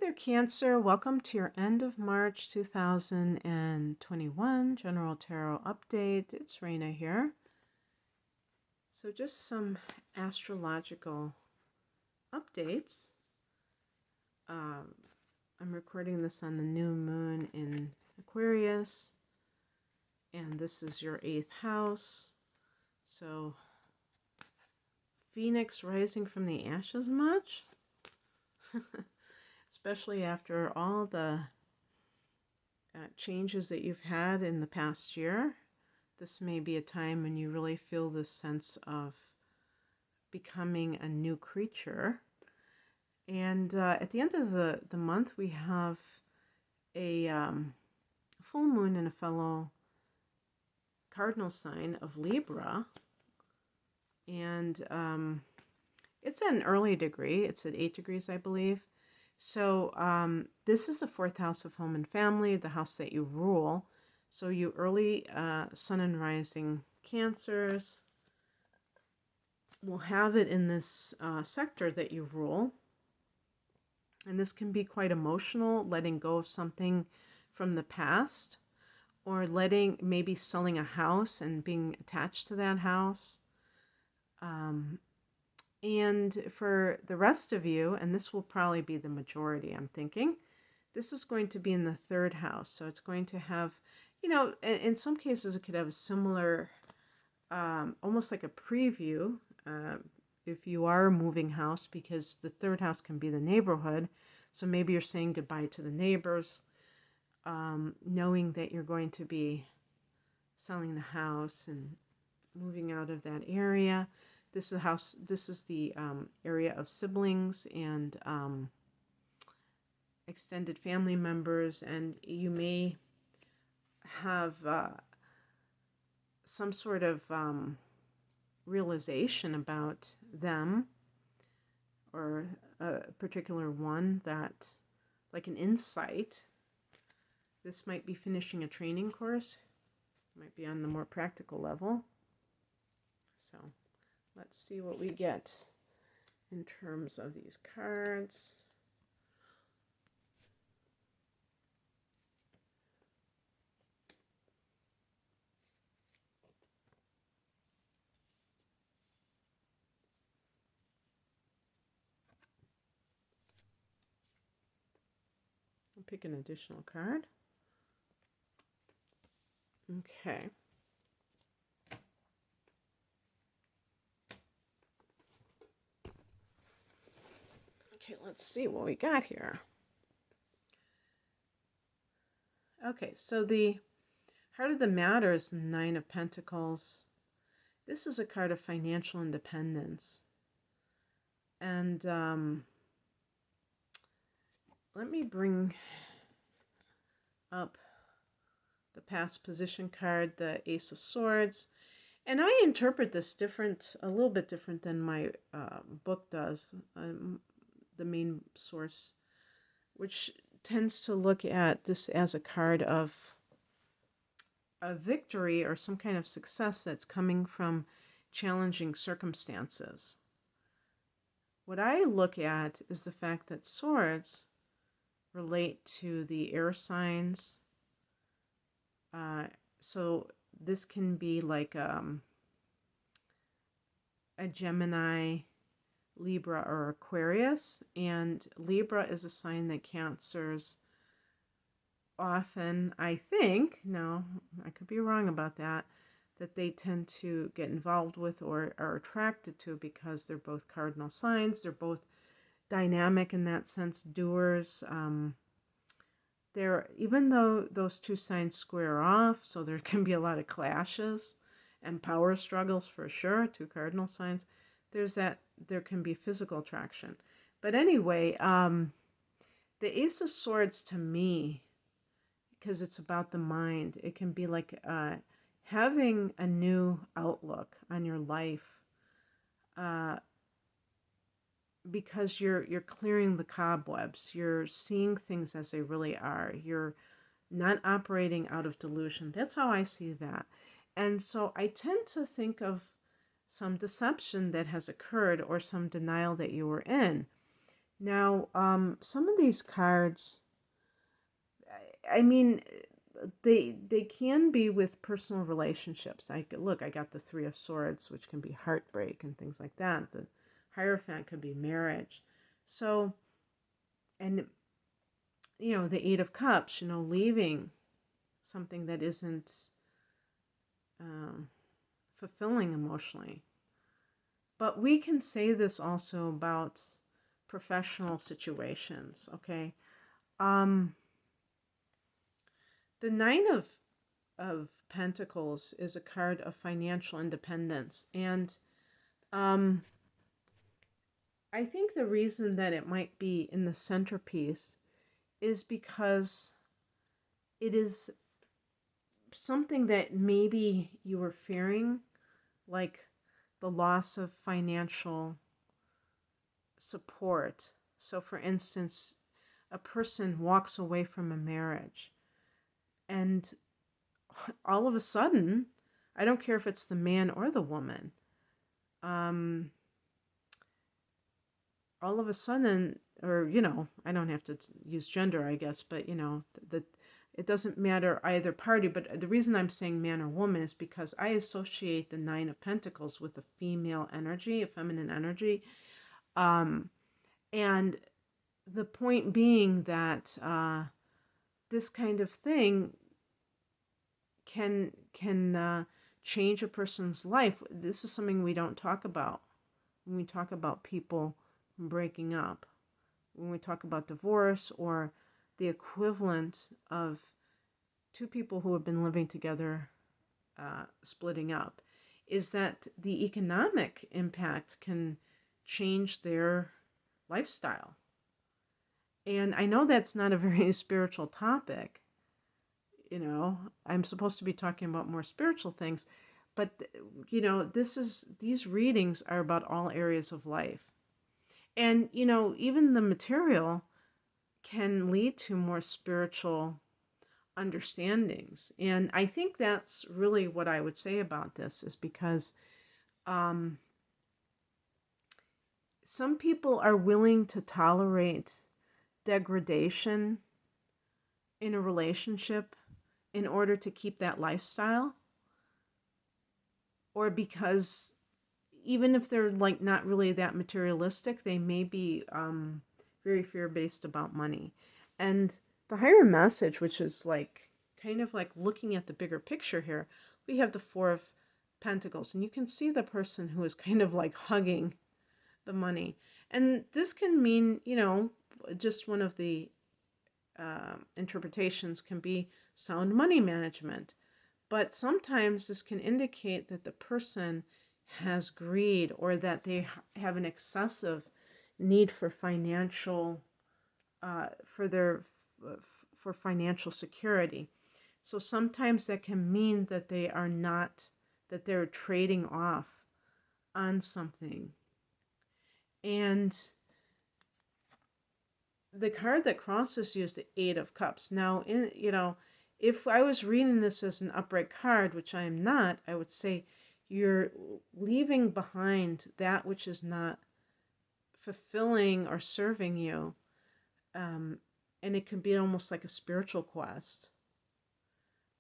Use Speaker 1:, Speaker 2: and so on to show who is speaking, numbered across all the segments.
Speaker 1: there, Cancer. Welcome to your end of March 2021 General Tarot Update. It's Raina here. So just some astrological updates. I'm recording this on the new moon in Aquarius, and this is your 8th house. So, Phoenix rising from the ashes much? Especially after all the changes that you've had in the past year. This may be a time when you really feel this sense of becoming a new creature. And at the end of the month, we have a full moon in a fellow cardinal sign of Libra. And it's at an early degree. It's at 8 degrees, I believe. So this is the 4th house of home and family, the house that you rule. So you early sun and rising Cancers will have it in this sector that you rule. And this can be quite emotional, letting go of something from the past, or maybe selling a house and being attached to that house. And for the rest of you, and this will probably be the majority, I'm thinking, this is going to be in the 3rd house. So it's going to have, in some cases it could have a similar, almost like a preview, if you are a moving house, because the 3rd house can be the neighborhood. So maybe you're saying goodbye to the neighbors, knowing that you're going to be selling the house and moving out of that area. This is the area of siblings and extended family members, and you may have some sort of realization about them, or a particular one that, like an insight. This might be finishing a training course, might be on the more practical level. So let's see what we get in terms of these cards. I'll pick an additional card. Okay. Okay, let's see what we got here. Okay, so the heart of the matter is the 9 of Pentacles. This is a card of financial independence. And let me bring up the past position card, the Ace of Swords. And I interpret this a little bit different than my book does. The main source, which tends to look at this as a card of a victory or some kind of success that's coming from challenging circumstances. What I look at is the fact that swords relate to the air signs. So this can be like a Gemini, Libra, or Aquarius. And Libra is a sign that Cancers often, I think, no, I could be wrong about that they tend to get involved with or are attracted to, because they're both cardinal signs. They're both dynamic in that sense, doers. Even though those two signs square off, so there can be a lot of clashes and power struggles for sure, 2 cardinal signs, there can be physical attraction. But anyway, the Ace of Swords, to me, because it's about the mind, it can be like having a new outlook on your life, because you're clearing the cobwebs. You're seeing things as they really are. You're not operating out of delusion. That's how I see that. And so I tend to think of some deception that has occurred, or some denial that you were in. Now, some of these cards, I mean, they can be with personal relationships. I got the Three of Swords, which can be heartbreak and things like that. The Hierophant could be marriage. So, and the Eight of Cups, leaving something that isn't fulfilling emotionally. But we can say this also about professional situations, okay? The Nine of Pentacles is a card of financial independence. And I think the reason that it might be in the centerpiece is because it is something that maybe you were fearing, like the loss of financial support. So, for instance, a person walks away from a marriage, and all of a sudden, I don't care if it's the man or the woman, all of a sudden, or, I don't have to use gender, I guess, but, it doesn't matter either party. But the reason I'm saying man or woman is because I associate the Nine of Pentacles with a female energy, a feminine energy. And the point being that this kind of thing can change a person's life. This is something we don't talk about when we talk about people breaking up, when we talk about divorce, or the equivalent of two people who have been living together splitting up, is that the economic impact can change their lifestyle. And I know that's not a very spiritual topic. I'm supposed to be talking about more spiritual things, but these readings are about all areas of life. And even the material can lead to more spiritual understandings. And I think that's really what I would say about this, is because some people are willing to tolerate degradation in a relationship in order to keep that lifestyle, or because even if they're like not really that materialistic, they may be very fear-based about money. And the higher message, which is like kind of like looking at the bigger picture here, we have the Four of Pentacles, and you can see the person who is kind of like hugging the money. And this can mean, just one of the interpretations can be sound money management. But sometimes this can indicate that the person has greed, or that they have an excessive need for financial, for financial security. So sometimes that can mean that they're trading off on something. And the card that crosses you is the Eight of Cups. Now, if I was reading this as an upright card, which I am not, I would say you're leaving behind that which is not fulfilling or serving you. And it can be almost like a spiritual quest.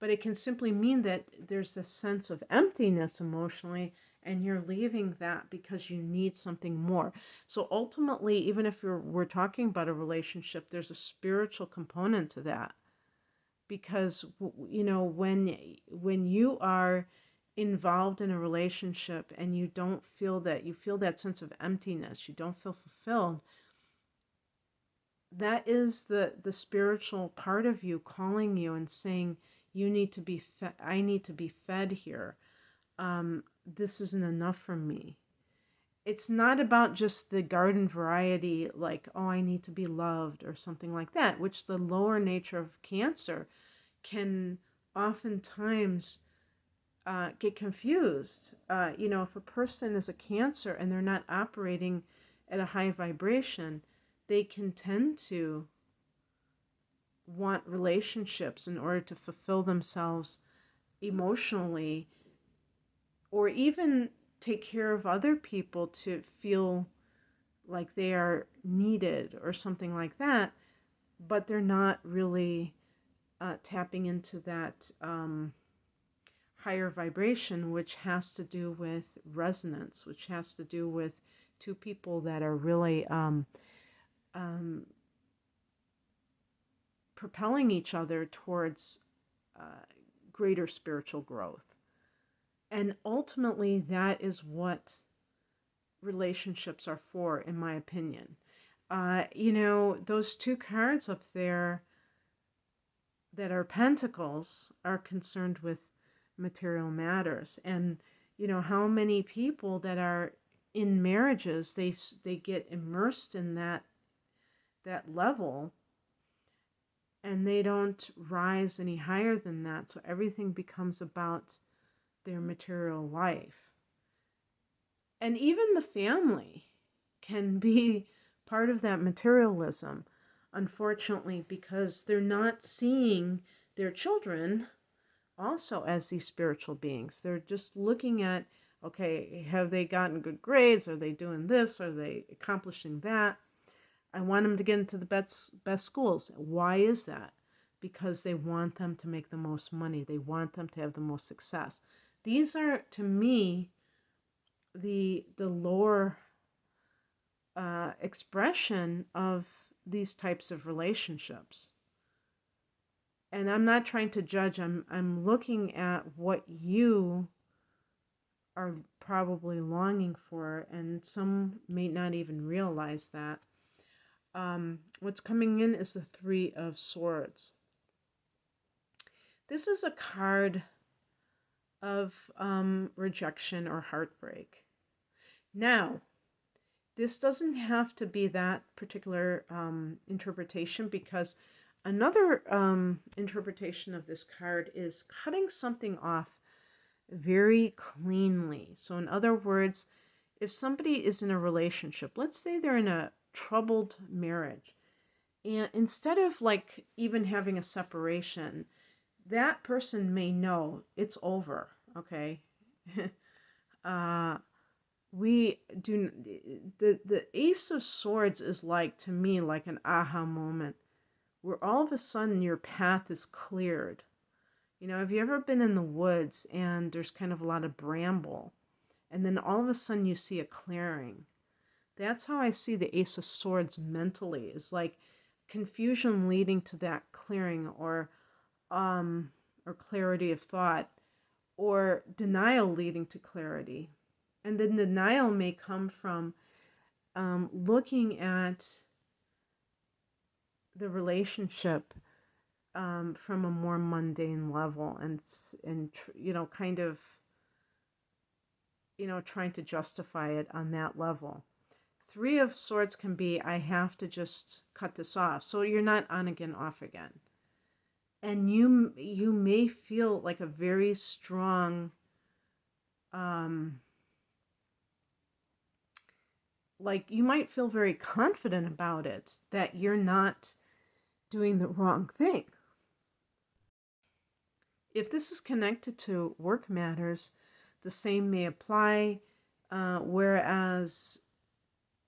Speaker 1: But it can simply mean that there's a sense of emptiness emotionally, and you're leaving that because you need something more. So ultimately, even if we're talking about a relationship, there's a spiritual component to that. Because, when you are involved in a relationship and you don't feel that, you feel that sense of emptiness, you don't feel fulfilled, that is the spiritual part of you calling you and saying, you need to be I need to be fed here. This isn't enough for me. It's not about just the garden variety, like, oh, I need to be loved or something like that, which the lower nature of Cancer can oftentimes get confused. If a person is a Cancer and they're not operating at a high vibration, they can tend to want relationships in order to fulfill themselves emotionally, or even take care of other people to feel like they are needed or something like that, but they're not really tapping into that higher vibration, which has to do with resonance, which has to do with two people that are really propelling each other towards greater spiritual growth. And ultimately, that is what relationships are for, in my opinion. Those two cards up there that are pentacles are concerned with material matters. And, how many people that are in marriages, they get immersed in that level, and they don't rise any higher than that. So everything becomes about their material life. And even the family can be part of that materialism, unfortunately, because they're not seeing their children also as these spiritual beings. They're just looking at, okay, have they gotten good grades? Are they doing this? Are they accomplishing that? I want them to get into the best schools. Why is that? Because they want them to make the most money. They want them to have the most success. These are, to me, the lower expression of these types of relationships. And I'm not trying to judge. I'm looking at what you are probably longing for, and some may not even realize that. What's coming in is the Three of Swords. This is a card of rejection or heartbreak. Now, this doesn't have to be that particular interpretation, because another interpretation of this card is cutting something off very cleanly. So in other words, if somebody is in a relationship, let's say they're in a troubled marriage, and instead of like even having a separation, that person may know it's over, okay? We do, the Ace of Swords is like, to me, like an aha moment where all of a sudden your path is cleared. Have you ever been in the woods and there's kind of a lot of bramble, and then all of a sudden you see a clearing? That's how I see the Ace of Swords mentally. It's like confusion leading to that clearing, or clarity of thought, or denial leading to clarity. And the denial may come from looking at the relationship from a more mundane level, and kind of trying to justify it on that level. Three of Swords can be, I have to just cut this off. So you're not on again, off again. And you may feel like a very strong like you might feel very confident about it, that you're not doing the wrong thing. If this is connected to work matters, the same may apply, whereas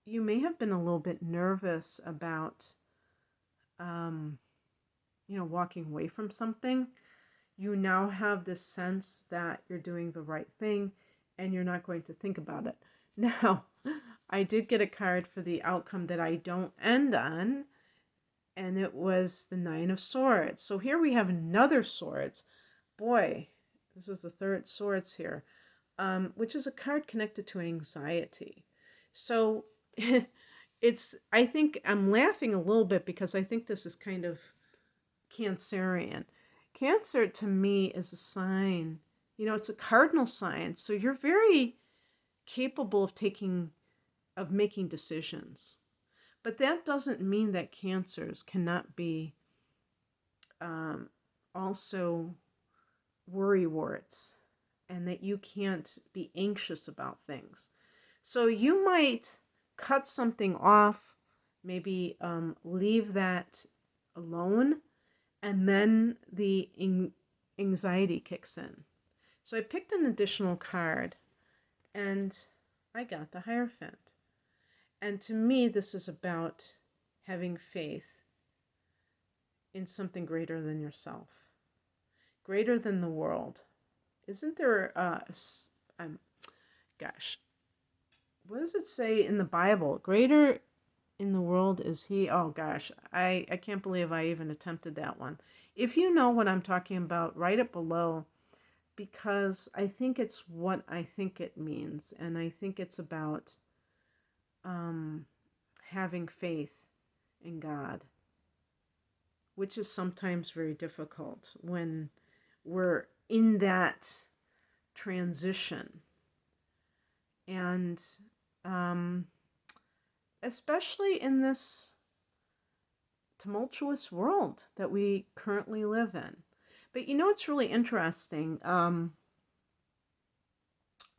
Speaker 1: you may have been a little bit nervous about walking away from something. You now have this sense that you're doing the right thing and you're not going to think about it. Now, I did get a card for the outcome that I don't end on, and it was the Nine of Swords. So here we have another Swords. Boy, this is the third Swords here, which is a card connected to anxiety. So I think I'm laughing a little bit because I think this is kind of Cancerian. Cancer to me is a sign, it's a cardinal sign. So you're very capable of making decisions. But that doesn't mean that Cancers cannot be also worrywarts, and that you can't be anxious about things. So you might cut something off, maybe leave that alone, and then the anxiety kicks in. So I picked an additional card, and I got the Hierophant. And to me, this is about having faith in something greater than yourself, greater than the world. Isn't there gosh, what does it say in the Bible? Greater in the world is he. Oh gosh, I can't believe I even attempted that one. If you know what I'm talking about, write it below, because I think it's what I think it means. And I think it's about having faith in God, which is sometimes very difficult when we're in that transition. And especially in this tumultuous world that we currently live in. But you know what's really interesting?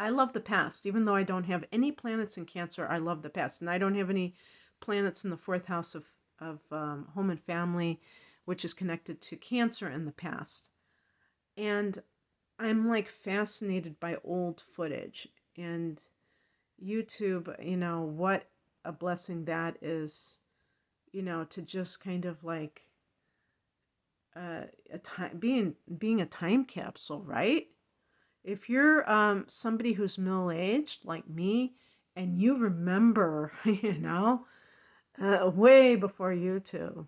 Speaker 1: I love the past. Even though I don't have any planets in Cancer, I love the past. And I don't have any planets in the fourth house of home and family, which is connected to Cancer in the past. And I'm like fascinated by old footage. And YouTube, what a blessing that is, to just kind of like being a time capsule, right? If you're somebody who's middle-aged like me, and you remember, way before YouTube,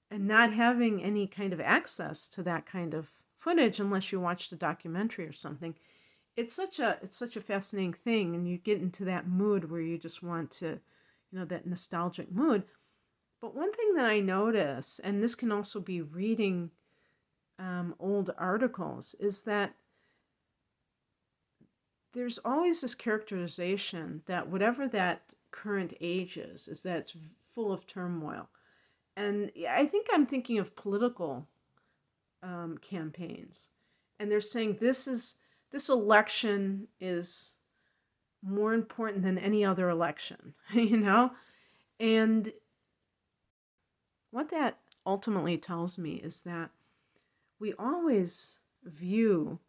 Speaker 1: and not having any kind of access to that kind of footage unless you watched a documentary or something, it's such a fascinating thing, and you get into that mood where you just want to, that nostalgic mood. But one thing that I notice, and this can also be reading old articles, is that there's always this characterization that whatever that current age is that it's full of turmoil. And I think I'm thinking of political campaigns. And they're saying this election is more important than any other election, And what that ultimately tells me is that we always view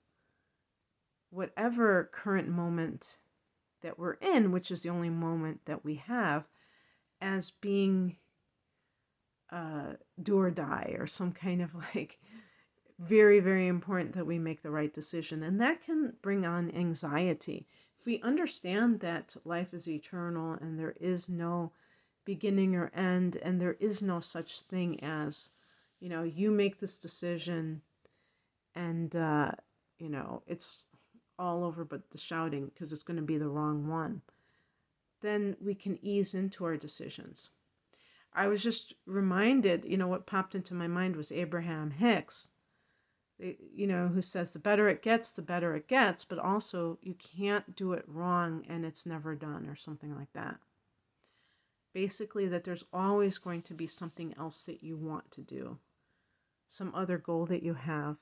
Speaker 1: whatever current moment that we're in, which is the only moment that we have, as being do or die, or some kind of like very, very important that we make the right decision. And that can bring on anxiety. If we understand that life is eternal and there is no beginning or end, and there is no such thing as, you make this decision and, it's all over but the shouting because it's going to be the wrong one, then we can ease into our decisions. I was just reminded, what popped into my mind was Abraham Hicks, who says the better it gets, but also you can't do it wrong and it's never done, or something like that. Basically, that there's always going to be something else that you want to do, some other goal that you have.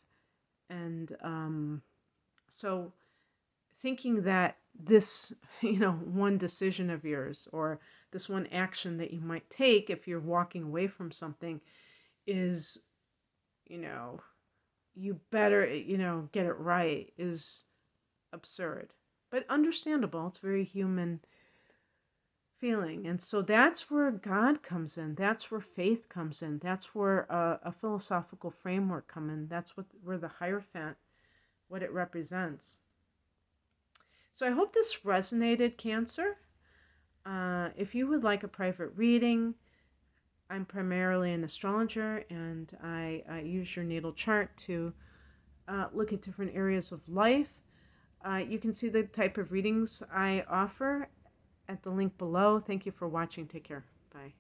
Speaker 1: And so thinking that this, one decision of yours, or this one action that you might take if you're walking away from something is, you better, get it right, is absurd. But understandable. It's very human feeling. And so that's where God comes in. That's where faith comes in. That's where a philosophical framework comes in. That's where the Hierophant, what it represents. So I hope this resonated, Cancer. If you would like a private reading, I'm primarily an astrologer, and I use your natal chart to look at different areas of life. You can see the type of readings I offer at the link below. Thank you for watching. Take care. Bye.